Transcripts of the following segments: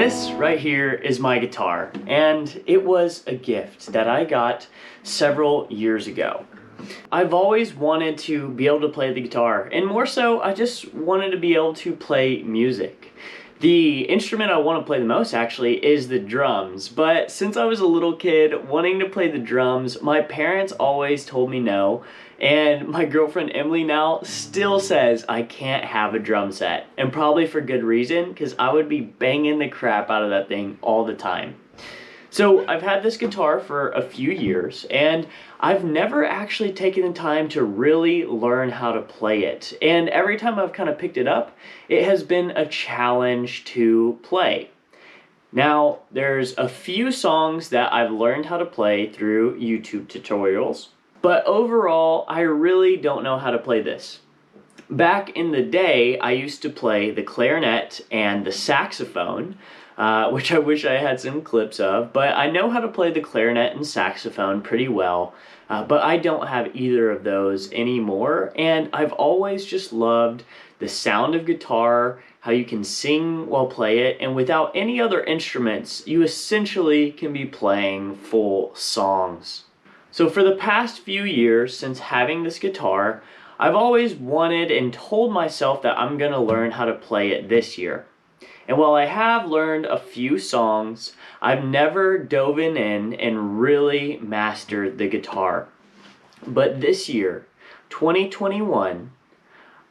This right here is my guitar, and it was a gift that I got several years ago. I've always wanted to be able to play the guitar, and more so, I just wanted to be able to play music. The instrument I want to play the most actually is the drums, but since I was a little kid wanting to play the drums, my parents always told me no, and my girlfriend Emily now still says I can't have a drum set, and probably for good reason, because I would be banging the crap out of that thing all the time. So I've had this guitar for a few years, and I've never actually taken the time to really learn how to play it. And every time I've kind of picked it up, it has been a challenge to play. Now, there's a few songs that I've learned how to play through YouTube tutorials, but overall, I really don't know how to play this. Back in the day, I used to play the clarinet and the saxophone, which I wish I had some clips of, but I know how to play the clarinet and saxophone pretty well, but I don't have either of those anymore, and I've always just loved the sound of guitar, how you can sing while play it, and without any other instruments, you essentially can be playing full songs. So for the past few years since having this guitar, I've always wanted and told myself that I'm gonna learn how to play it this year. And while I have learned a few songs, I've never dove in and really mastered the guitar. But this year, 2021,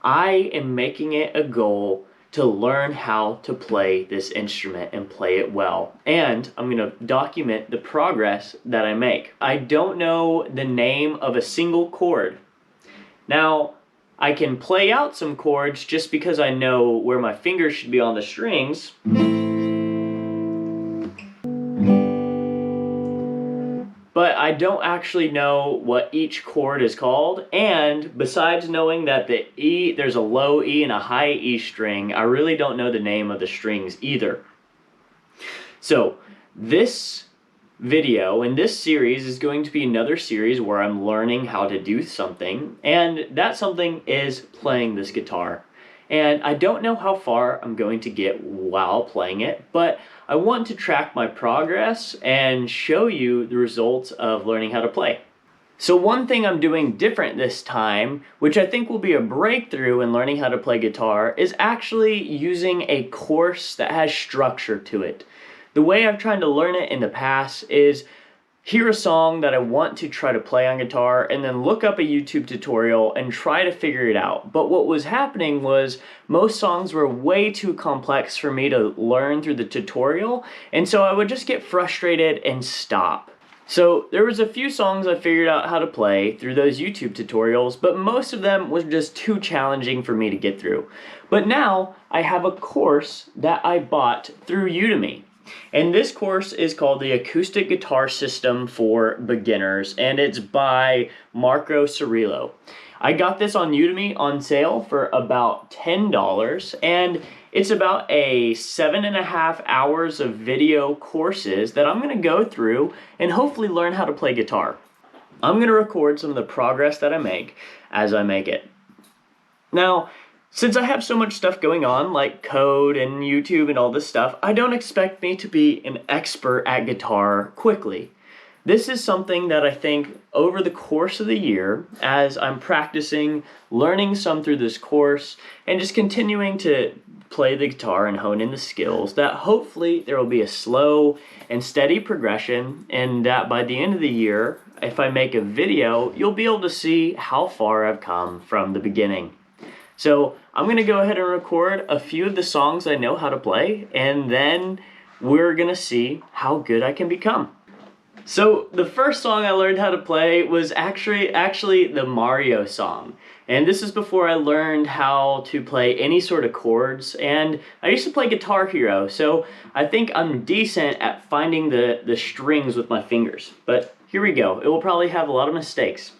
I am making it a goal to learn how to play this instrument and play it well. And I'm going to document the progress that I make. I don't know the name of a single chord. Now, I can play out some chords just because I know where my fingers should be on the strings. But I don't actually know what each chord is called, and besides knowing that the E, there's a low E and a high E string, I really don't know the name of the strings either. So this video in this series is going to be another series where I'm learning how to do something, and that something is playing this guitar. And I don't know how far I'm going to get while playing it, but I want to track my progress and show you the results of learning how to play. So one thing I'm doing different this time, which I think will be a breakthrough in learning how to play guitar, is actually using a course that has structure to it. The way I've tried to learn it in the past is hear a song that I want to try to play on guitar and then look up a YouTube tutorial and try to figure it out. But what was happening was most songs were way too complex for me to learn through the tutorial, and so I would just get frustrated and stop. So there was a few songs I figured out how to play through those YouTube tutorials, but most of them was just too challenging for me to get through. But now I have a course that I bought through Udemy. And this course is called the Acoustic Guitar System for Beginners, and it's by Marco Cirillo. I got this on Udemy on sale for about $10, and it's about a 7.5 hours of video courses that I'm going to go through and hopefully learn how to play guitar. I'm going to record some of the progress that I make as I make it. Now, since I have so much stuff going on, like code and YouTube and all this stuff, I don't expect me to be an expert at guitar quickly. This is something that I think over the course of the year, as I'm practicing, learning some through this course, and just continuing to play the guitar and hone in the skills, that hopefully there will be a slow and steady progression, and that by the end of the year, if I make a video, you'll be able to see how far I've come from the beginning. So I'm going to go ahead and record a few of the songs I know how to play, and then we're going to see how good I can become. So the first song I learned how to play was actually the Mario song. And this is before I learned how to play any sort of chords, and I used to play Guitar Hero, so I think I'm decent at finding the strings with my fingers. But here we go. It will probably have a lot of mistakes.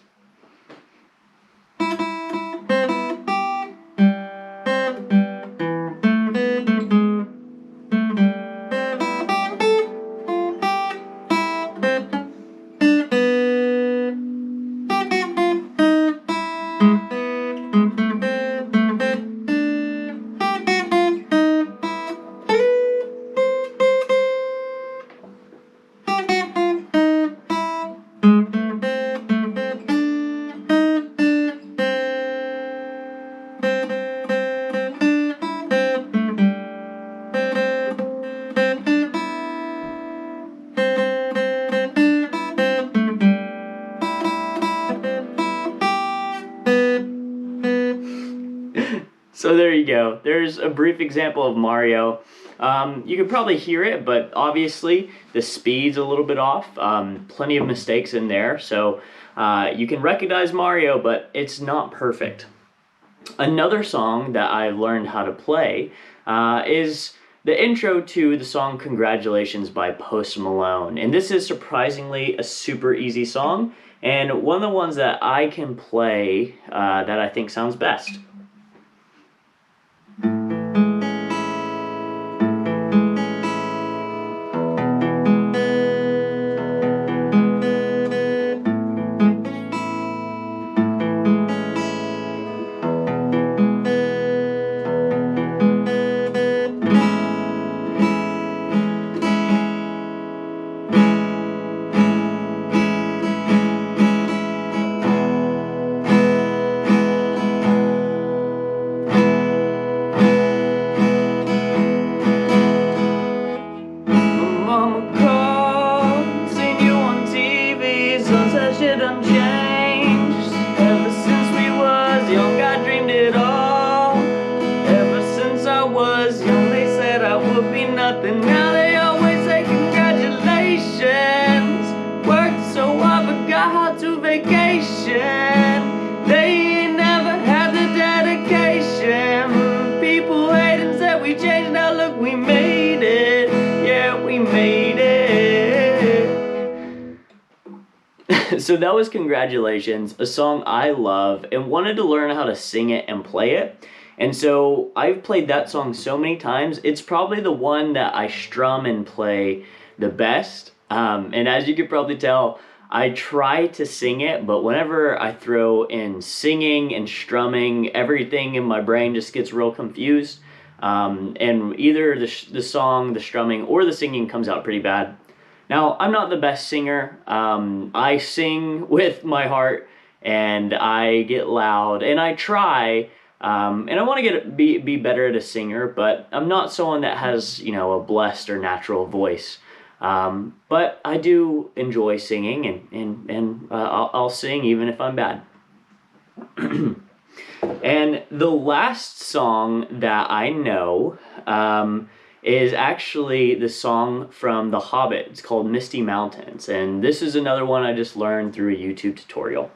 So there you go. There's a brief example of Mario. You could probably hear it, but obviously the speed's a little bit off. Plenty of mistakes in there. So you can recognize Mario, but it's not perfect. Another song that I've learned how to play is the intro to the song Congratulations by Post Malone. And this is surprisingly a super easy song, and one of the ones that I can play that I think sounds best. Now they always say congratulations. Worked so hard, forgot how to vacation. They ain't never had the dedication. People hate and said we changed, now look, we made it. Yeah, we made it. So that was Congratulations, a song I love and wanted to learn how to sing it and play it. And so I've played that song so many times, it's probably the one that I strum and play the best. And as you could probably tell, I try to sing it, but whenever I throw in singing and strumming, everything in my brain just gets real confused. And either the song, the strumming, or the singing comes out pretty bad. Now, I'm not the best singer. I sing with my heart, and I get loud, and I try. And I want to be better at a singer, but I'm not someone that has, a blessed or natural voice. But I do enjoy singing, and I'll sing even if I'm bad. And the last song that I know is actually the song from The Hobbit. It's called Misty Mountains, and this is another one I just learned through a YouTube tutorial.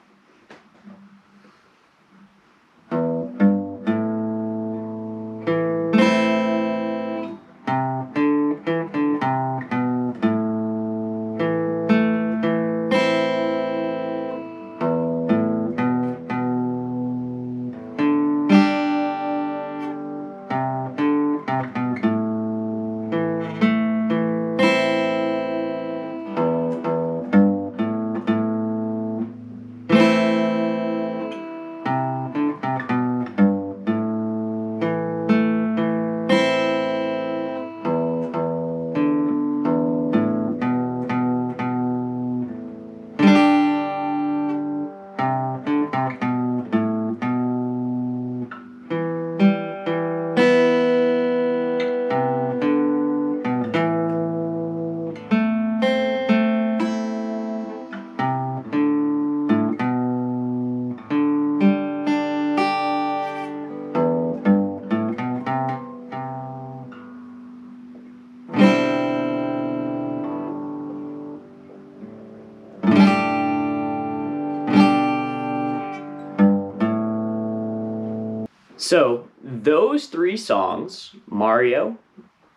So those three songs, Mario,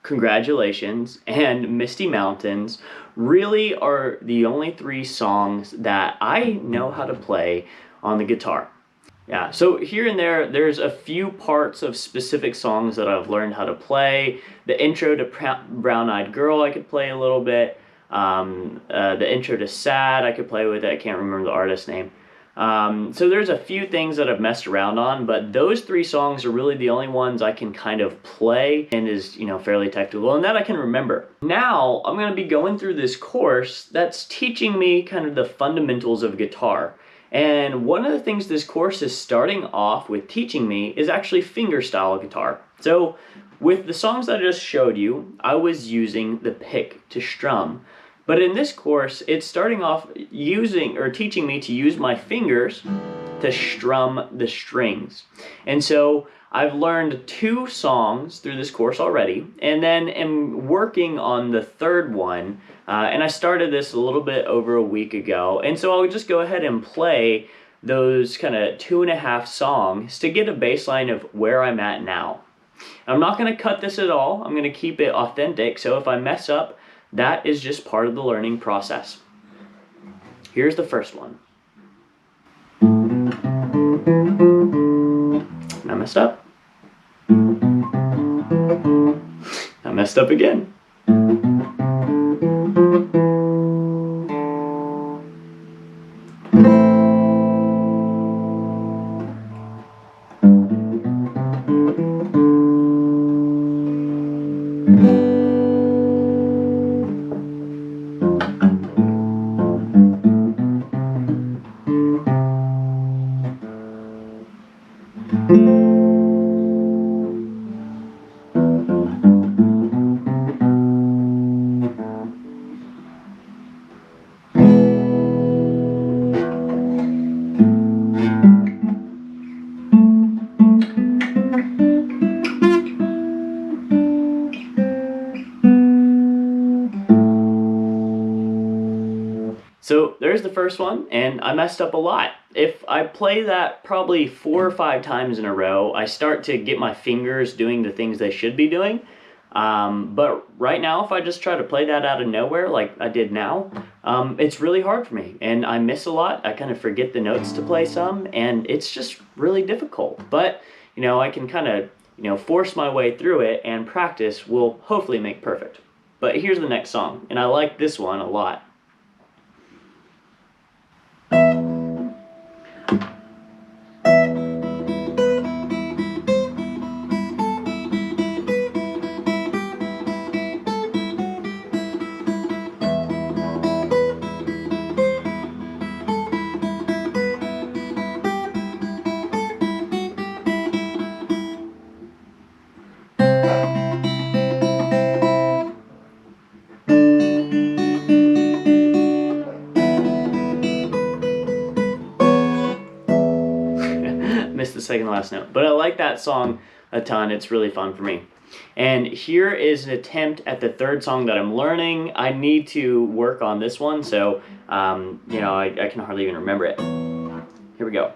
Congratulations, and Misty Mountains, really are the only three songs that I know how to play on the guitar. Yeah, so here and there's a few parts of specific songs that I've learned how to play. The intro to Brown Eyed Girl I could play a little bit. The intro to Sad I could play with it. I can't remember the artist's name. So there's a few things that I've messed around on, but those three songs are really the only ones I can kind of play and is, fairly technical, and that I can remember. Now, I'm going to be going through this course that's teaching me kind of the fundamentals of guitar. And one of the things this course is starting off with teaching me is actually fingerstyle guitar. So with the songs that I just showed you, I was using the pick to strum. But in this course, it's starting off teaching me to use my fingers to strum the strings. And so I've learned 2 songs through this course already, and then am working on the third one. And I started this a little bit over a week ago. And so I'll just go ahead and play those kind of 2.5 songs to get a baseline of where I'm at now. I'm not going to cut this at all. I'm going to keep it authentic. So if I mess up, that is just part of the learning process. Here's the first one. I messed up. I messed up again. So there's the first one, and I messed up a lot. If I play that probably 4 or 5 times in a row, I start to get my fingers doing the things they should be doing. But right now, if I just try to play that out of nowhere like I did now, it's really hard for me, and I miss a lot. I kind of forget the notes to play some, and it's just really difficult. But, I can kind of, force my way through it, and practice will hopefully make perfect. But here's the next song, and I like this one a lot. Missed the second to last note, but I like that song a ton. It's really fun for me. And here is an attempt at the third song that I'm learning. I need to work on this one, so I can hardly even remember it. Here we go.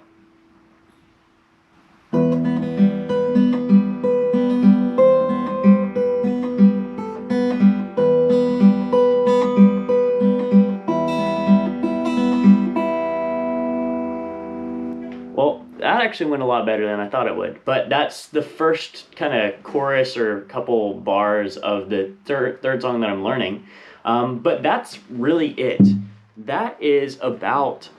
Well, that actually went a lot better than I thought it would, but that's the first kind of chorus or couple bars of the third song that I'm learning. But that's really it. That is about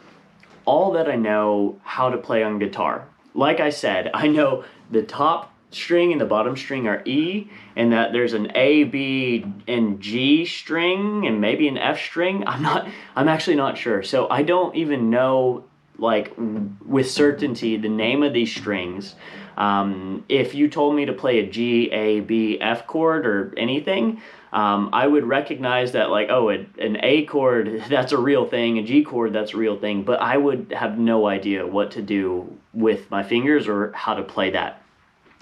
all that I know how to play on guitar. Like I said, I know the top string and the bottom string are E, and that there's an A, B, and G string, and maybe an F string. I'm actually not sure. So I don't even know, like, with certainty the name of these strings. If you told me to play a G, A, B, F chord or anything, I would recognize that, like, oh, an A chord, that's a real thing, a G chord, that's a real thing, but I would have no idea what to do with my fingers or how to play that.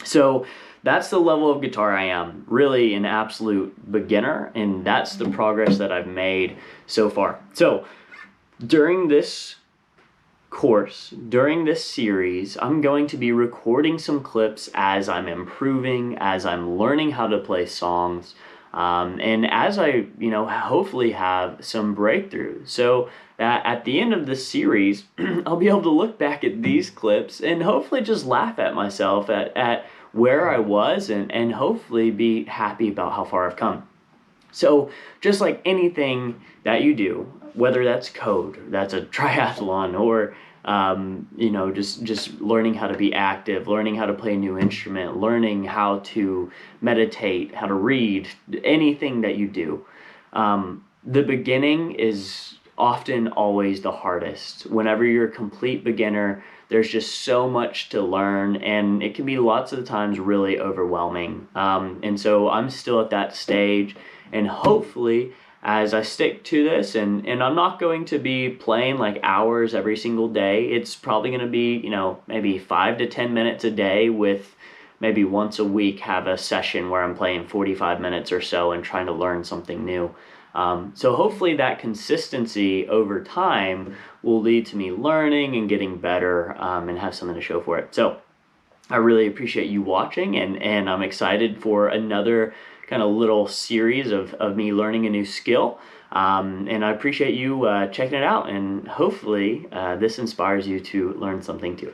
So that's the level of guitar I am, really an absolute beginner, and that's the progress that I've made so far. So during this course, during this series, I'm going to be recording some clips as I'm improving, as I'm learning how to play songs, and as I, hopefully have some breakthroughs. So that at the end of this series, I'll be able to look back at these clips and hopefully just laugh at myself at where I was, and hopefully be happy about how far I've come. So just like anything that you do, whether that's code, that's a triathlon, or just learning how to be active, learning how to play a new instrument, learning how to meditate, how to read, anything that you do, the beginning is often always the hardest. Whenever you're a complete beginner, there's just so much to learn, and it can be lots of the times really overwhelming. And so I'm still at that stage, and hopefully as I stick to this, and I'm not going to be playing like hours every single day. It's probably going to be, maybe 5 to 10 minutes a day, with maybe once a week have a session where I'm playing 45 minutes or so and trying to learn something new. So hopefully that consistency over time will lead to me learning and getting better, and have something to show for it. So I really appreciate you watching, and I'm excited for another kind of little series of me learning a new skill. And I appreciate you checking it out, and hopefully this inspires you to learn something too.